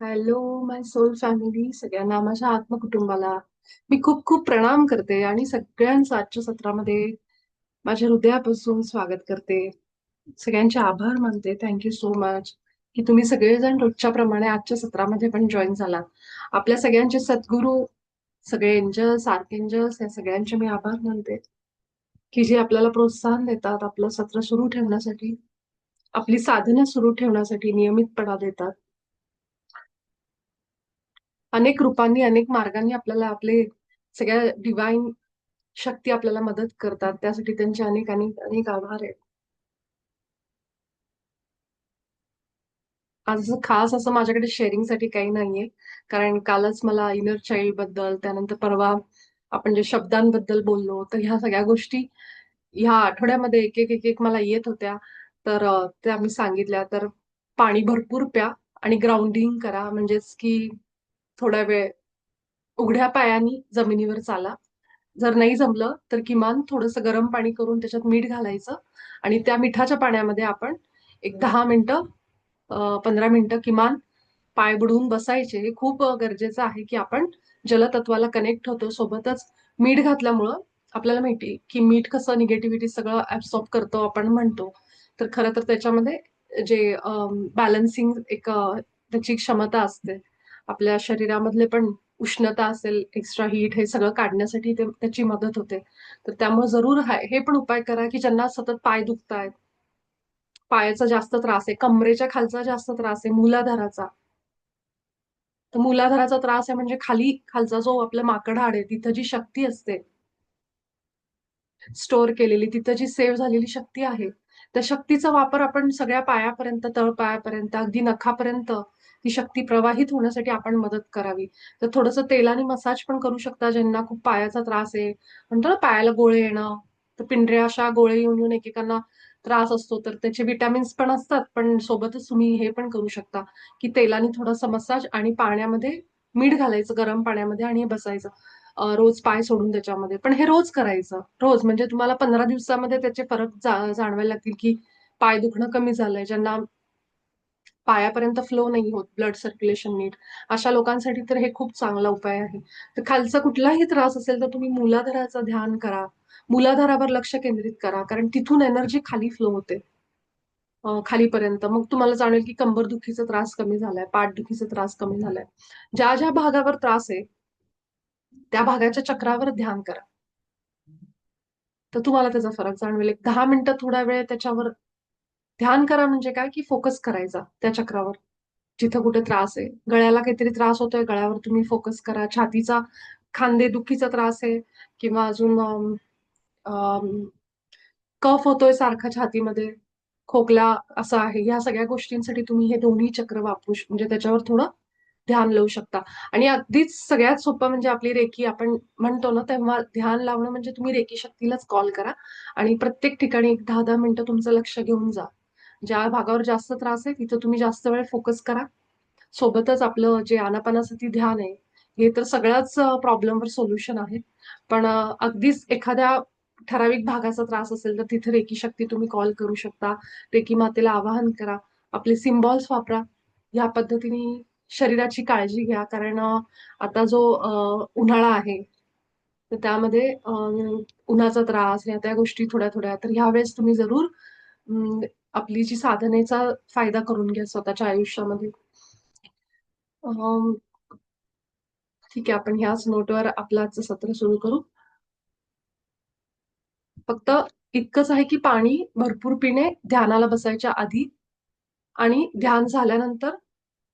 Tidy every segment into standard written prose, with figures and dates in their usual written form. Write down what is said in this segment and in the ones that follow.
Hello माय soul family, सगळ्यांना माझ्या आत्मकुटुंबाला मी खूप खूप प्रणाम करते आणि सगळ्यांचं आजच्या सत्रामध्ये माझ्या हृदयापासून स्वागत करते. सगळ्यांचे आभार मानते. थँक्यू सो मच की तुम्ही सगळेजण रोजच्या प्रमाणे आजच्या सत्रामध्ये पण जॉईन झाला. आपल्या सगळ्यांचे सद्गुरू, सगळे एंजल्स, आर्केंजल्स या सगळ्यांचे मी आभार मानते की जे आपल्याला प्रोत्साहन देतात, आपलं सत्र सुरू ठेवण्यासाठी, आपली साधना सुरू ठेवण्यासाठी नियमितपणा देतात. अनेक रूपांनी, अनेक मार्गांनी आपल्याला आपले सगळ्या डिवाइन शक्ती आपल्याला मदत करतात. त्यासाठी त्यांचे अनेक अनेक अनेक आभार आहेत. आज खास असं माझ्याकडे शेअरिंगसाठी काही नाहीये. कारण कालच मला इनर चाइल्ड बद्दल, त्यानंतर परवा आपण जे शब्दांबद्दल बोललो, तर ह्या सगळ्या गोष्टी ह्या आठवड्यामध्ये एक एक एक एक मला येत होत्या. तर त्या मी सांगितल्या. तर पाणी भरपूर प्या आणि ग्राउंडिंग करा. म्हणजेच की थोडा वेळ उघड्या पायानी जमिनीवर चाला. जर नाही जमलं तर किमान थोडंसं गरम पाणी करून त्याच्यात मीठ घालायचं आणि त्या मिठाच्या पाण्यामध्ये आपण एक 10 मिनिटं 15 मिनिटं किमान पाय बुडवून बसायचे. हे खूप गरजेचं आहे की आपण जलतत्वाला कनेक्ट होतो. सोबतच मीठ घातल्यामुळं आपल्याला माहिती की मीठ कसं निगेटिव्हिटी सगळं ऍब्सॉर्ब करतो आपण म्हणतो. तर खरं तर त्याच्यामध्ये जे बॅलन्सिंग एक त्याची क्षमता असते. आपल्या शरीरामधले पण उष्णता असेल, एक्स्ट्रा हीट हे सगळं काढण्यासाठी त्याची मदत होते. तर त्यामुळे जरूर हे पण उपाय करा की ज्यांना सतत पाय दुखतायत, पायाचा जास्त त्रास आहे, कमरेच्या खालचा जास्त त्रास आहे, मूलाधाराचा. तर मूलाधाराचा त्रास आहे म्हणजे खालचा जो आपला माकड हाड आहे, तिथं जी शक्ती असते स्टोअर केलेली, तिथं जी सेव्ह झालेली शक्ती आहे, त्या शक्तीचा वापर आपण सगळ्या पायापर्यंत, तळपायापर्यंत, अगदी नखापर्यंत ती शक्ती प्रवाहित होण्यासाठी आपण मदत करावी. तर थोडंसं तेलाने मसाज पण करू शकता ज्यांना खूप पायाचा त्रास आहे. म्हणतो ना पायाला गोळे येणं, तर पिंढऱ्या अशा गोळे येऊन येऊन एकेकांना त्रास असतो. तर त्याचे विटॅमिन्स पण असतात, पण सोबतच तुम्ही हे पण करू शकता की तेलाने थोडासा मसाज आणि पाण्यामध्ये मीठ घालायचं गरम पाण्यामध्ये आणि बसायचं. रोज पाय सोडून त्याच्यामध्ये. पण हे रोज करायचं. रोज म्हणजे तुम्हाला 15 दिवसामध्ये त्याचे फरक जाणवायला लागतील, की पाय दुखणं कमी झालंय. ज्यांना पायापर्यंत फ्लो नाही होत, ब्लड सर्क्युलेशन नीट, अशा लोकांसाठी तर हे खूप चांगला उपाय आहे. तर खालचा कुठलाही त्रास असेल तर तुम्ही मूलाधाराचं ध्यान करा. मूलाधारावर लक्ष केंद्रित करा. कारण तिथून एनर्जी खाली फ्लो होते. खालीपर्यंत. मग तुम्हाला जाणवेल की कंबरदुखीचा त्रास कमी झालाय, पाठदुखीचा त्रास कमी झालाय. ज्या ज्या भागावर त्रास आहे, त्या भागाच्या चक्रावर ध्यान करा. तर तुम्हाला त्याचा फरक जाणवेल. एक 10 मिनिटं थोडा वेळ त्याच्यावर ध्यान करा म्हणजे काय की फोकस करायचा त्या चक्रावर. जिथं कुठे त्रास आहे. गळ्याला काहीतरी त्रास होतोय, गळ्यावर तुम्ही फोकस करा. छातीचा खांदेदुखीचा त्रास आहे किंवा अजून कफ होतोय सारखा छातीमध्ये, खोकला असा आहे. ह्या सगळ्या गोष्टींसाठी तुम्ही हे दोन्ही चक्र वापरू म्हणजे त्याच्यावर थोडं ध्यान लावू शकता. आणि अगदीच सगळ्यात सोपं म्हणजे आपली रेकी आपण म्हणतो ना, तेव्हा ध्यान लावणं म्हणजे तुम्ही रेकी शक्तीलाच कॉल करा आणि प्रत्येक ठिकाणी एक 10-10 मिनिटं तुमचं लक्ष घेऊन जा. ज्या भागावर जास्त त्रास आहे तिथं तुम्ही जास्त वेळ फोकस करा. सोबतच आपलं जे आनापानासती ध्यान आहे, हे तर सगळ्याच प्रॉब्लेमवर सोल्युशन आहे. पण अगदीच एखाद्या ठराविक भागाचा त्रास असेल तर तिथे रेकी शक्ती तुम्ही कॉल करू शकता. रेकी मातेला आवाहन करा. आपले सिम्बॉल्स वापरा. ह्या पद्धतीने शरीराची काळजी घ्या. कारण आता जो उन्हाळा आहे, तर त्यामध्ये उन्हाचा त्रास ह्या त्या गोष्टी थोड्या थोड्या. तर ह्यावेळेस तुम्ही जरूर अं, आपली जी साधनेचा फायदा करून घ्या स्वतःच्या आयुष्यामध्ये. अं, ठीक आहे, आपण ह्याच नोटवर आपलं आजचं सत्र सुरू करू. फक्त इतकंच आहे की पाणी भरपूर पिणे ध्यानाला बसायच्या आधी आणि ध्यान झाल्यानंतर.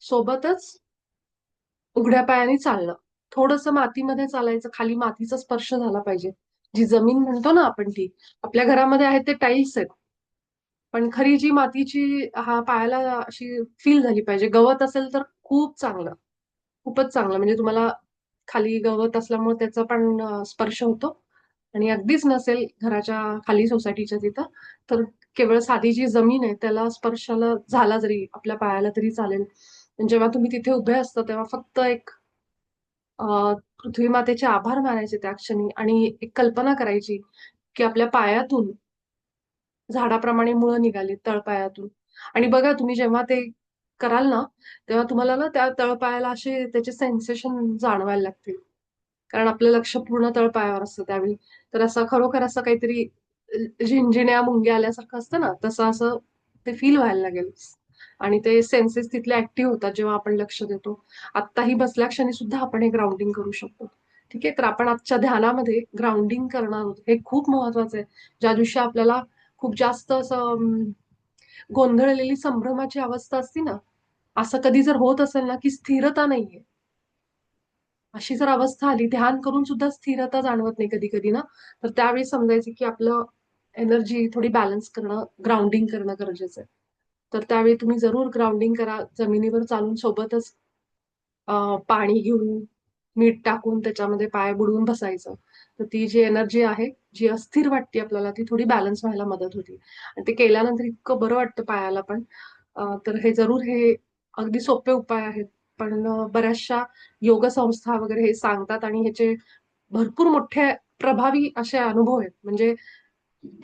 सोबतच उघड्या पायाने चालणं. थोडंसं मातीमध्ये चालायचं, खाली मातीचा स्पर्श झाला पाहिजे. जी जमीन म्हणतो ना आपण ती. आपल्या घरामध्ये आहेत ते टाईल्स आहेत. पण खरी जी मातीची हा पायाला अशी फील झाली पाहिजे. गवत असेल तर खूप चांगलं. खूपच चांगलं. म्हणजे तुम्हाला खाली गवत असल्यामुळे त्याचा पण स्पर्श होतो. आणि अगदीच नसेल घराच्या खाली सोसायटीच्या तिथं, तर केवळ साधी जी जमीन आहे त्याला स्पर्शाला झाला जरी आपल्या पायाला तरी चालेल. पण जेव्हा तुम्ही तिथे उभे असता तेव्हा फक्त एक पृथ्वी मातेचे आभार मानायचे त्या क्षणी आणि एक कल्पना करायची की आपल्या पायातून झाडाप्रमाणे मुळं निघाली तळपायातून. आणि बघा तुम्ही जेव्हा ते कराल ना, तेव्हा तुम्हाला ना त्या तळपायाला असे त्याचे सेन्सेशन जाणवायला लागतील. कारण आपलं लक्ष पूर्ण तळपायावर असतं त्यावेळी. तर असं खरोखर असं काहीतरी झिंझिण्या, मुंग्या आल्यासारखं असतं ना, तसं असं ते फील व्हायला लागेल. आणि ते सेन्सेस तिथले ऍक्टिव्ह होतात जेव्हा आपण लक्ष देतो. आत्ताही बसल्या क्षणी सुद्धा आपण हे ग्राउंडिंग करू शकतो. ठीक आहे, तर आपण आजच्या ध्यानामध्ये ग्राउंडिंग करणार आहोत. हे खूप महत्वाचं आहे. ज्या दिवशी आपल्याला खूप जास्त असं गोंधळलेली संभ्रमाची अवस्था असती ना, असं कधी जर होत असेल ना, की स्थिरता नाहीये. अशी जर अवस्था आली, ध्यान करून सुद्धा स्थिरता जाणवत नाही कधी-कधी ना, तर त्यावेळी समजायचं की आपलं एनर्जी थोडी बॅलन्स करणं, ग्राउंडिंग करणं गरजेचं आहे. तर त्यावेळी तुम्ही जरूर ग्राउंडिंग करा. जमिनीवर चालून सोबतच पाणी घेऊन, मीठ टाकून त्याच्यामध्ये पाय बुडवून बसायचं. तर ती जी एनर्जी आहे, जी अस्थिर वाटते आपल्याला, ती थोडी बॅलन्स व्हायला मदत होते. आणि ते केल्यानंतर इतकं बरं वाटतं पायाला पण. तर हे जरूर हे अगदी सोपे उपाय आहेत. पण बऱ्याचशा योग संस्था वगैरे हे सांगतात आणि ह्याचे भरपूर मोठे प्रभावी असे अनुभव आहेत. म्हणजे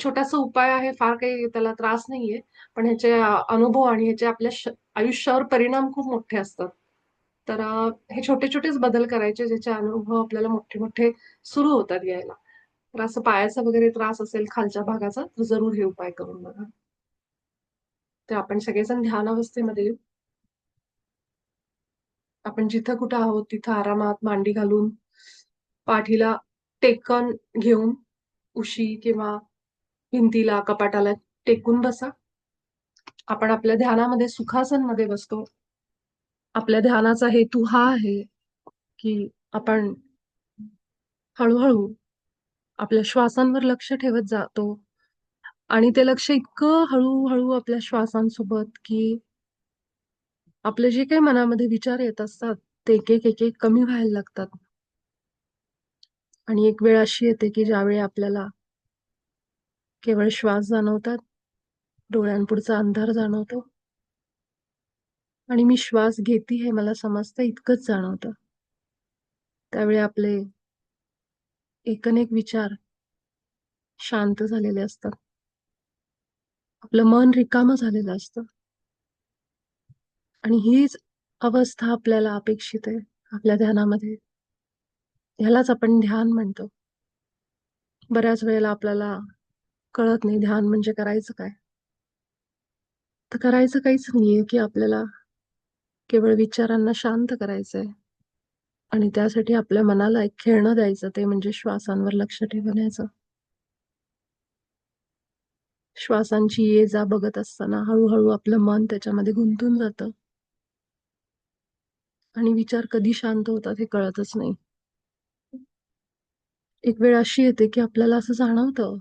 छोटासा उपाय आहे, फार काही त्याला त्रास नाहीये. पण ह्याचे अनुभव आणि ह्याचे आपल्या आयुष्यावर परिणाम खूप मोठे असतात. तर हे छोटे-छोटेच बदल करायचे ज्याचे अनुभव आपल्याला मोठे-मोठे सुरू होतात यायला. तर असं पायाचा वगैरे त्रास असेल खालच्या भागाचा, तर जरूर हे उपाय करून बघा. तर आपण सगळेजण ध्यान अवस्थेमध्ये येऊ. आपण जिथं कुठं आहोत तिथं आरामात मांडी घालून, पाठीला टेकन घेऊन, उशी किंवा भिंतीला, कपाटाला टेकून बसा. आपण आपल्या ध्यानामध्ये सुखासनमध्ये बसतो. आपल्या ध्यानाचा हेतू हा आहे, की आपण हळू-हळू आपल्या श्वासांवर लक्ष ठेवत जातो आणि ते लक्ष इतकं हळू-हळू आपल्या श्वासांसोबत, की आपले जे काही मनामध्ये विचार येत असतात, ते एक-एक, एक-एक कमी व्हायला लागतात. आणि एक वेळ अशी येते, की ज्यावेळी आपल्याला केवळ श्वास जाणवतात, डोळ्यांपुढचा अंधार जाणवतो आणि मी श्वास घेते हे मला समजतं इतकंच जाणवतं. त्यावेळी आपले एकनेक विचार शांत झालेले असतात. आपलं मन रिकामं झालेलं असतं आणि हीच अवस्था आपल्याला अपेक्षित आहे आपल्या ध्यानामध्ये. ह्यालाच आपण ध्यान म्हणतो. बऱ्याच वेळेला आपल्याला कळत नाही ध्यान म्हणजे करायचं काय? तर करायचं काहीच नाहीये, की आपल्याला केवळ विचारांना शांत करायचंय आणि त्यासाठी आपल्या मनाला एक खेळणं द्यायचं, ते म्हणजे श्वासांवर लक्ष ठेवण्याचं. श्वासांची ये-जा बघत असताना हळू-हळू आपलं मन त्याच्यामध्ये गुंतून जातं आणि विचार कधी शांत होतात हे कळतच नाही. एक वेळ अशी येते, की आपल्याला असं जाणवतं,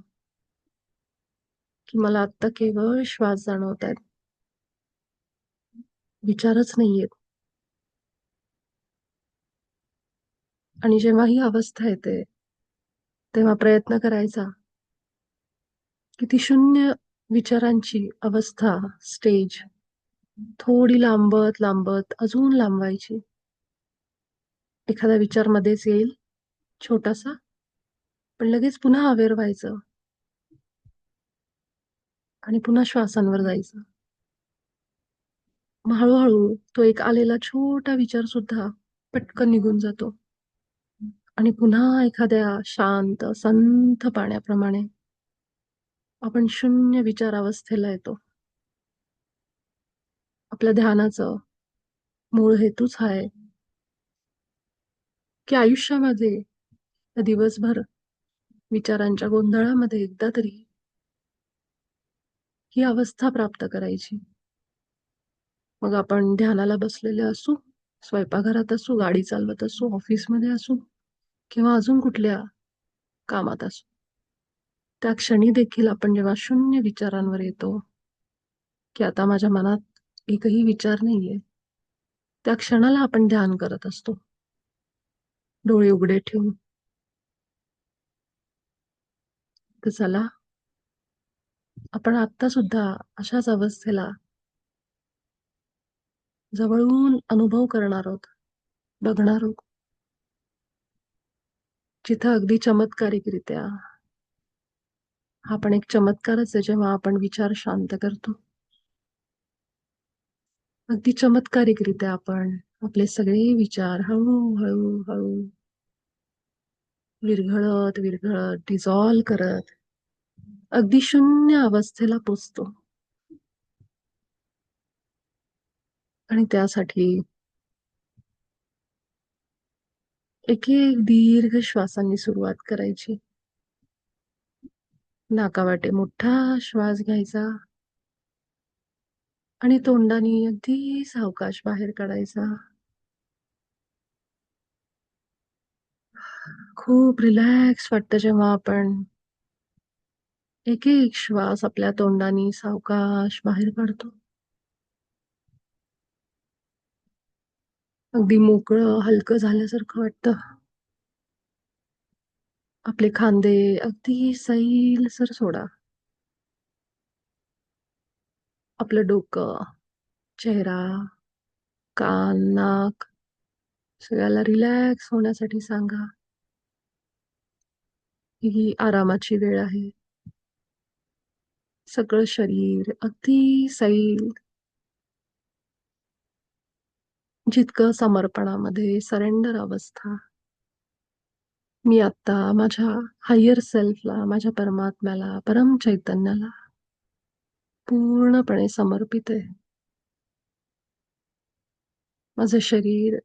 की मला आत्ता केवळ श्वास जाणवतायत. विचारच नाहीयेत. आणि जेव्हा ही अवस्था येते, तेव्हा प्रयत्न करायचा, की ती शून्य विचारांची अवस्था, स्टेज थोडी लांबत-लांबत अजून लांबवायची. एखादा विचार मध्येच येईल, छोटासा, पण लगेच पुन्हा अवेअर व्हायचं आणि पुन्हा श्वासांवर जायचं. मग हळू तो एक आलेला छोटा विचार सुद्धा पटकन निघून जातो आणि पुन्हा एखाद्या शांत, संथ पाण्याप्रमाणे आपण शून्य विचार अवस्थेला येतो. आपल्या ध्यानाचं मूळ हेतूच हा आहे, की आयुष्यामध्ये दिवसभर विचारांच्या गोंधळामध्ये एकदा तरी ही अवस्था प्राप्त करायची. मग आपण ध्यानाला बसलेले असू, स्वयंपाकघरात असू, गाडी चालवत असू, ऑफिसमध्ये असू किंवा अजून कुठल्या कामात असू. त्या क्षणी देखील आपण जेव्हा शून्य विचारांवर येतो, की आता माझ्या मनात एकही विचार नाहीये, त्या क्षणाला आपण ध्यान करत असतो, डोळे उघडे ठेवून. तर चला, आपण आत्ता सुद्धा अशाच अवस्थेला जवळून अनुभव करणार आहोत, बघणार आहोत. जिथं अगदी चमत्कारिकरित्या हा पण एक चमत्कारच आहे जेव्हा आपण विचार शांत करतो. अगदी चमत्कारिकरित्या आपण आपले सगळे विचार हळू हळू विरघळत विरघळत डिझॉल्व करत अगदी शून्य अवस्थेला पोचतो. आणि त्यासाठी एक एक दीर्घ श्वासांनी सुरुवात करायची. नाकावाटे मोठा श्वास घ्यायचा आणि तोंडाने अगदी सावकाश बाहेर काढायचा. खूप रिलॅक्स वाटतं जेव्हा आपण एक एक श्वास आपल्या तोंडाने सावकाश बाहेर काढतो. अगदी मोकळं हलकं झाल्यासारखं वाटतं. आपले खांदे अगदी सैलसर सोडा. आपलं डोकं, चेहरा, कान, नाक सगळ्याला रिलॅक्स होण्यासाठी सांगा. ही आरामाची वेळ आहे. सगळं शरीर अगदी सैल, जितकं समर्पणामध्ये सरेंडर अवस्था. मी आता माझ्या हायर सेल्फला, माझ्या परमात्म्याला, परम चैतन्याला पूर्णपणे समर्पित आहे. माझं शरीर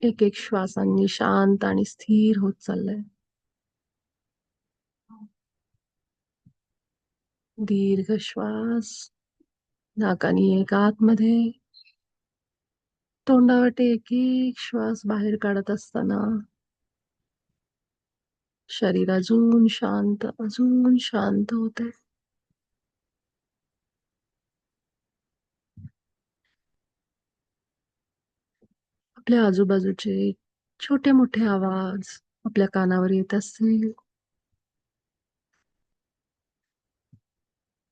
एक एक श्वासांनी शांत आणि स्थिर होत चाललंय. दीर्घ श्वास नाकानी एक आतमध्ये, तोंडावाटे एक एक श्वास बाहेर काढत असताना शरीर अजून शांत होते. आपल्या आजूबाजूचे छोटे मोठे आवाज आपल्या कानावर येत असतील.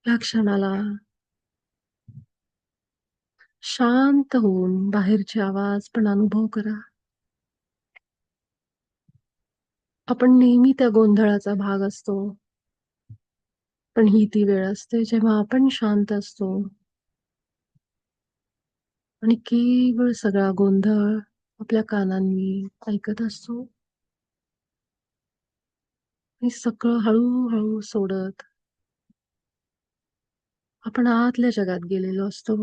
या क्षणाला शांत होऊन बाहेरचे आवाज पण अनुभव करा. आपण नेहमी त्या गोंधळाचा भाग असतो. पण ही ती वेळ असते जेव्हा आपण शांत असतो आणि केवळ सगळा गोंधळ आपल्या कानांनी ऐकत असतो. आणि सगळं हळूहळू सोडत आपण आतल्या जगात गेलेलो असतो.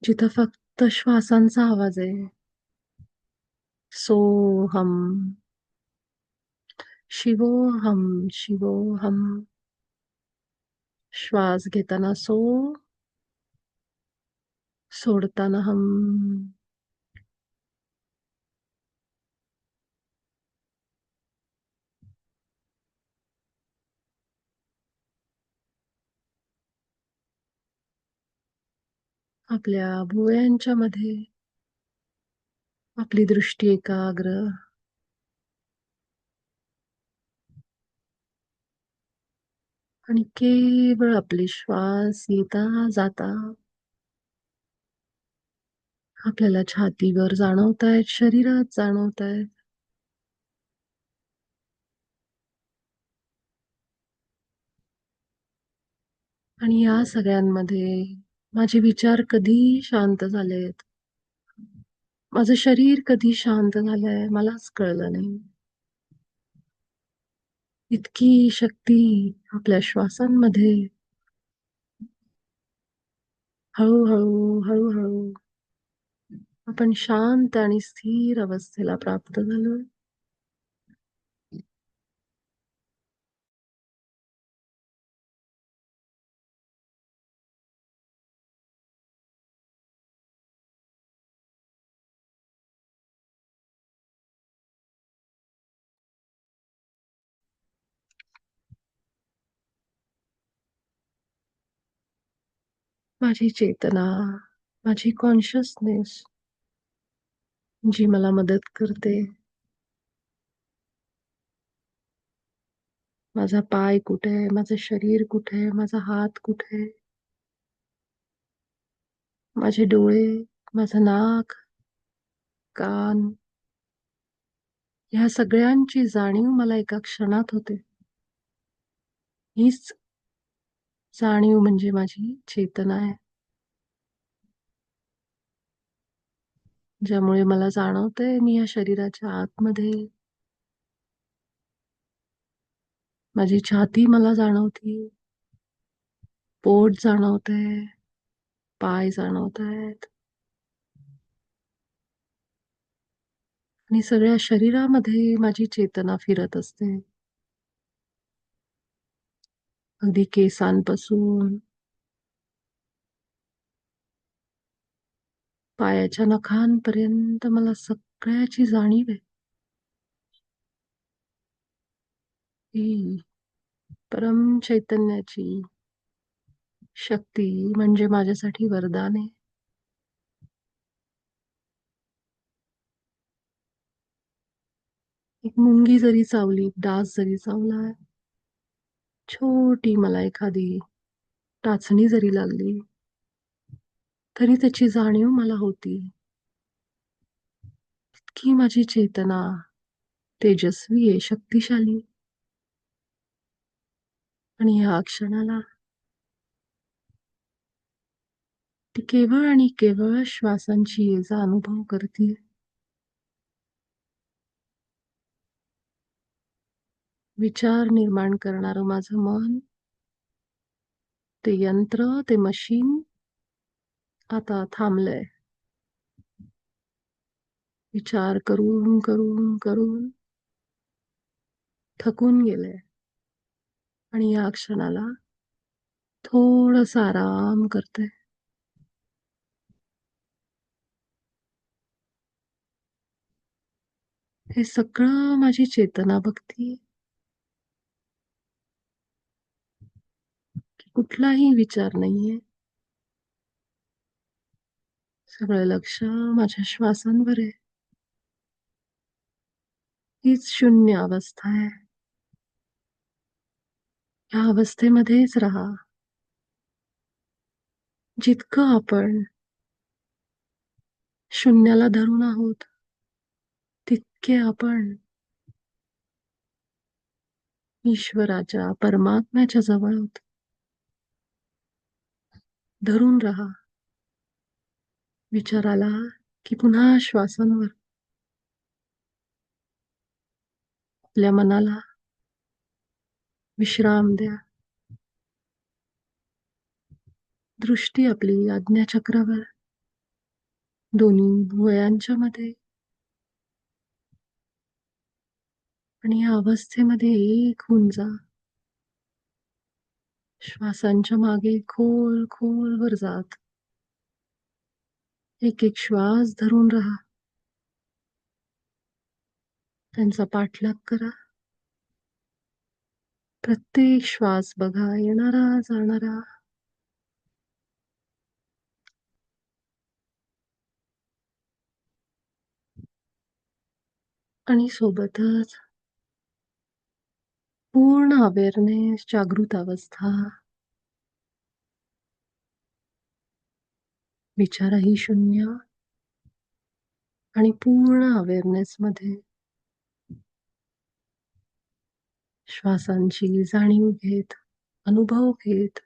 जिथं फक्त श्वासांचा आवाज आहे. सोहम, शिवोहम, शिवोहम. श्वास घेताना सो, सोडताना हम. आपल्या भुवयांच्या मध्ये आपली दृष्टी एकाग्र आणि केवळ आपले श्वास येता जाता आपल्याला छातीवर जाणवतायत, शरीरात जाणवतायत. आणि या सगळ्यांमध्ये माझे विचार कधी शांत झालेत, माझं शरीर कधी शांत झालंय मलाच कळलं नाही. इतकी शक्ती आपल्या श्वासांमध्ये. हळूहळू हळूहळू आपण शांत आणि स्थिर अवस्थेला प्राप्त झालो. माझी चेतना, माझी कॉन्शियसनेस जी मला मदत करते. माझा पाय कुठे आहे, माझं शरीर कुठे आहे, माझा हात कुठे आहे, माझे डोळे, माझं नाक, कान, ह्या सगळ्यांची जाणीव मला एका क्षणात होते. हीच जाणीव म्हणजे माझी चेतना आहे, ज्यामुळे मला जाणवतंय मी या शरीराच्या आतमध्ये. माझी छाती मला जाणवते, पोट जाणवतंय, पाय जाणवतायत आणि सगळ्या शरीरामध्ये माझी चेतना फिरत असते. अगदी केसांपासून पायाच्या नखांपर्यंत मला सगळ्याची जाणीव आहे. ही परम चैतन्याची शक्ती म्हणजे माझ्यासाठी वरदान आहे. एक मुंगी जरी चावली, डास जरी चावला, छोटी मला एखादी टाचणी जरी लागली, तरी त्याची जाणीव मला होती. की माझी चेतना तेजस्वी आहे, शक्तिशाली. आणि ह्या क्षणाला ती केवळ आणि केवळ श्वासांची ये-जा अनुभव करतीये. विचार निर्माण करणारं माझं मन, ते यंत्र, ते मशीन आता थांबलंय. विचार करून, करून, करून थकून गेलंय आणि या क्षणाला थोडंसं आराम करतंय. हे सगळं माझी चेतना बघतीये. की कुठलाही विचार नाहीये. सगळं लक्ष माझ्या श्वासांवर आहे. हीच शून्य अवस्था आहे. या अवस्थेमध्येच राहा. जितकं आपण शून्याला धरून आहोत, तितके आपण ईश्वराच्या, परमात्म्याच्या जवळ आहोत. धरून राहा. विचार आला की पुन्हा श्वासांवर. आपल्या मनाला विश्राम द्या. दृष्टी आपली आज्ञाचक्रावर, दोन्ही भुवयांच्या मध्ये आणि या अवस्थेमध्ये एक होऊन जा. श्वासांच्या मागे खोल खोलवर जात एक एक श्वास धरून राहा. त्यांचा पाठलाग करा. प्रत्येक श्वास बघा, येणारा जाणारा. आणि सोबतच पूर्ण अवेअरनेस, जागृत अवस्था. विचारही शून्य आणि पूर्ण अवेअरनेस मध्ये श्वासांची जाणीव घेत, अनुभव घेत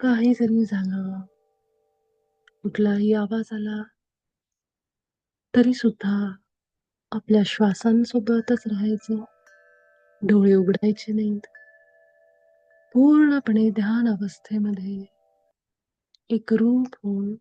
काही जरी झालं, कुठलाही आवाज आला, तरी सुद्धा आपल्या श्वासांसोबतच राहायचं. डोळे उघडायचे नाहीत. पूर्णपणे ध्यान अवस्थेमध्ये एकरूप होऊन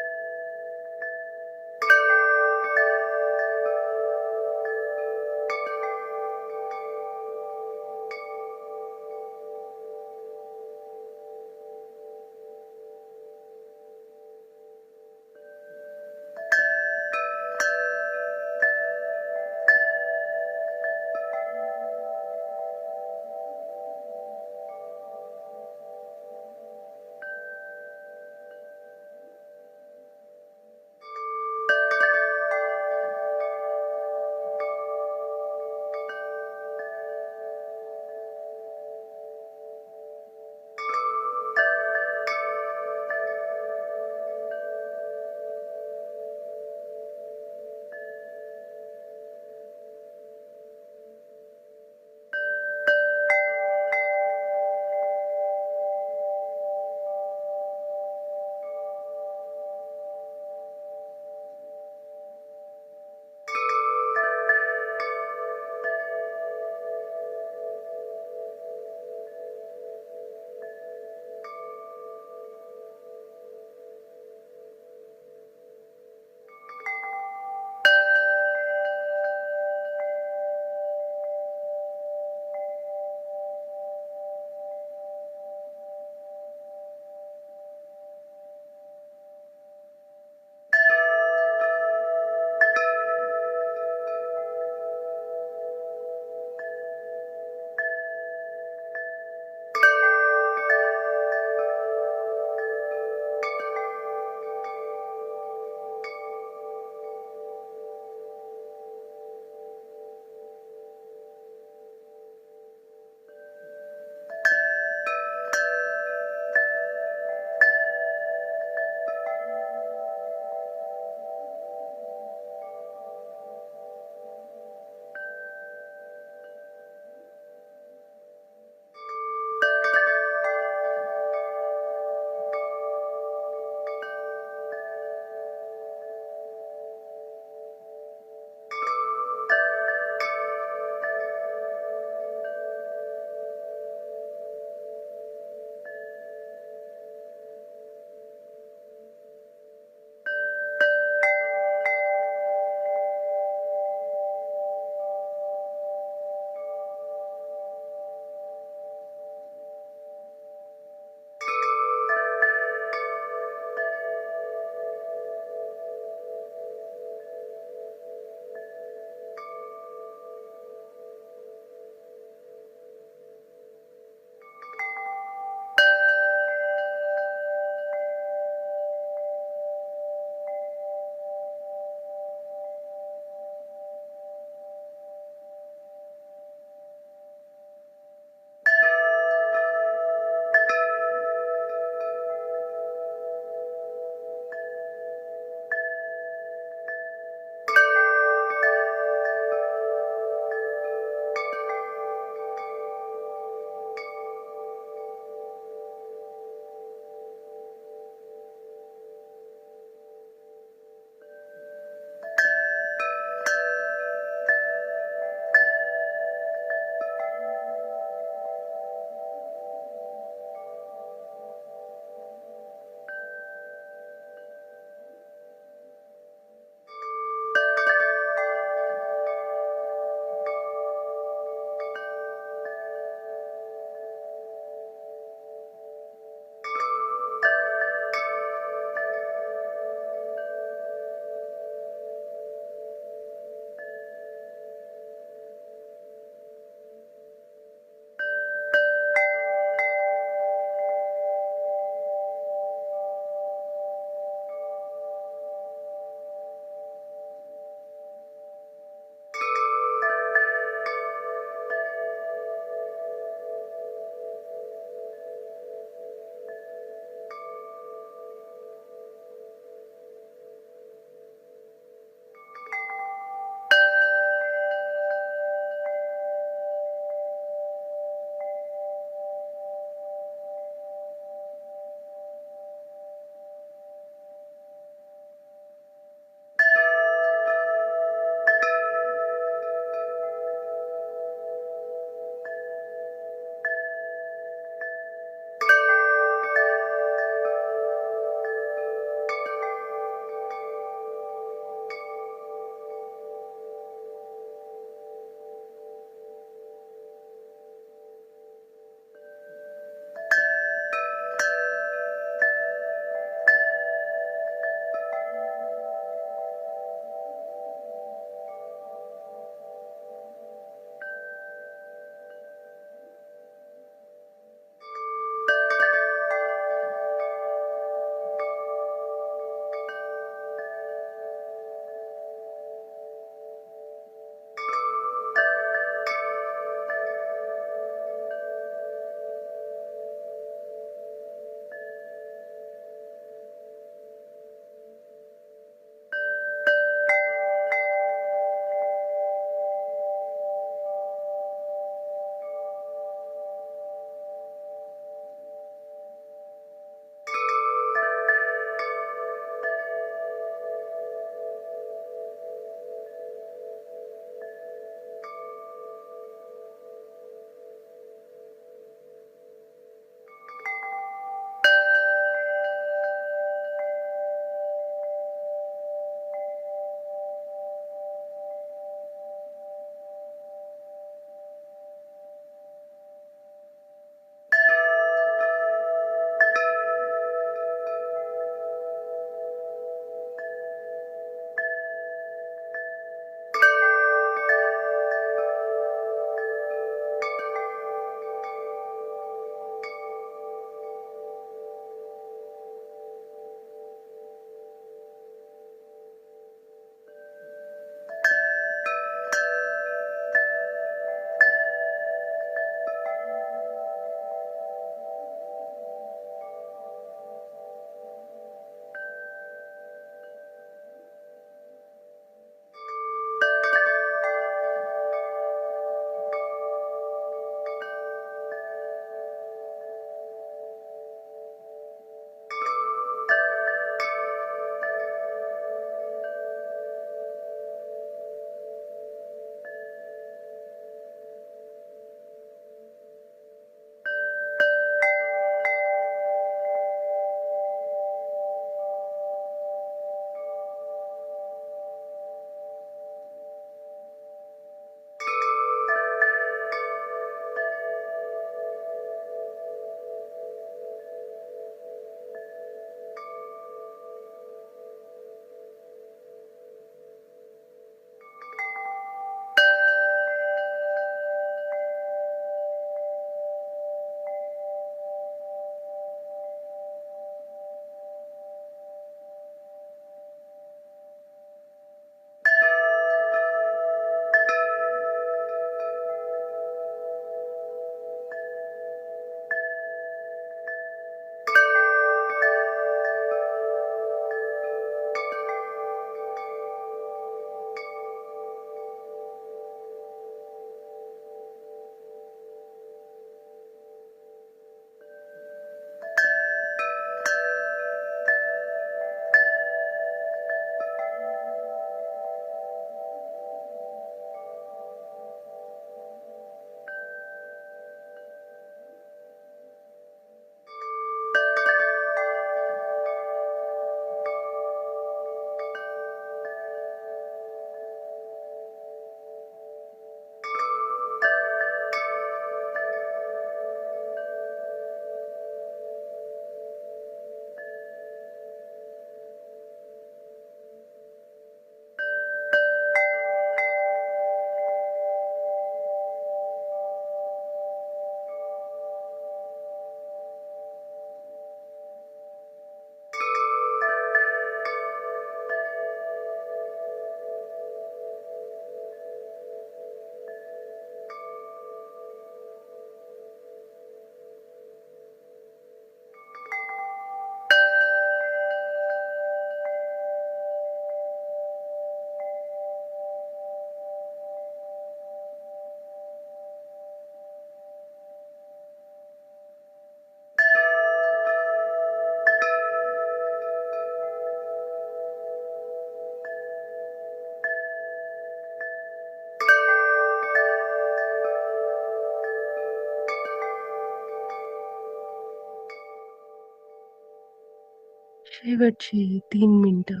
शेवटची 3 मिनिटं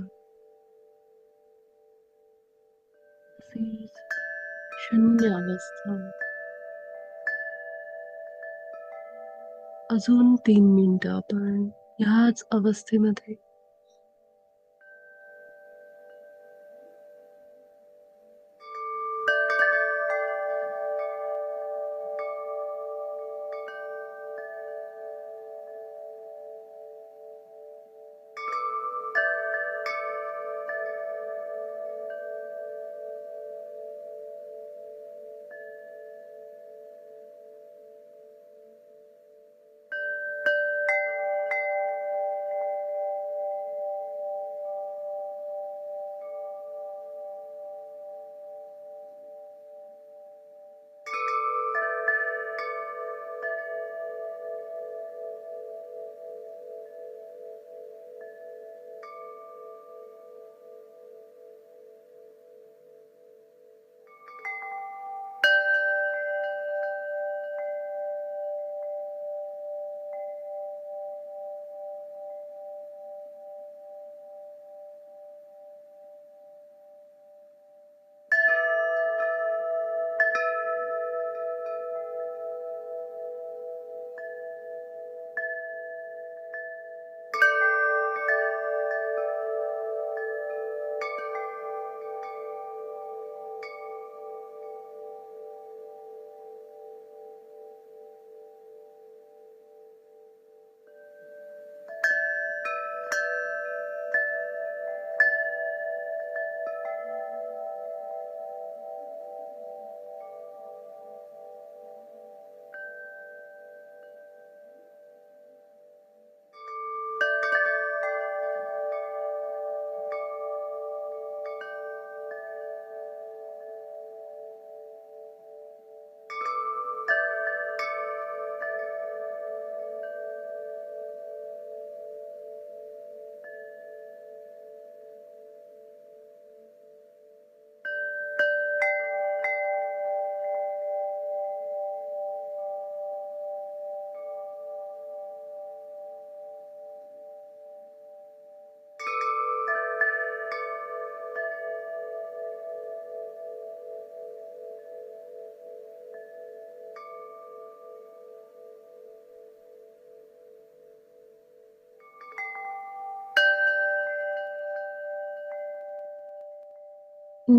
अशीच शून्य अवस्था. अजून 3 मिनिटं आपण ह्याच अवस्थेमध्ये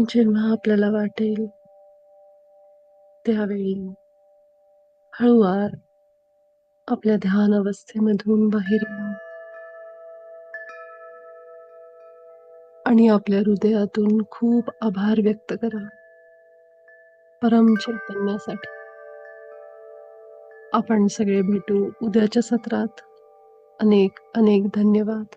जेव्हा आपल्याला वाटेल त्यावेळी हळूवार आपल्या ध्यान अवस्थेमधून बाहेर या आणि आपल्या हृदयातून खूप आभार व्यक्त करा परम चैतन्यासाठी. आपण सगळे भेटू उद्याच्या सत्रात. अनेक अनेक धन्यवाद.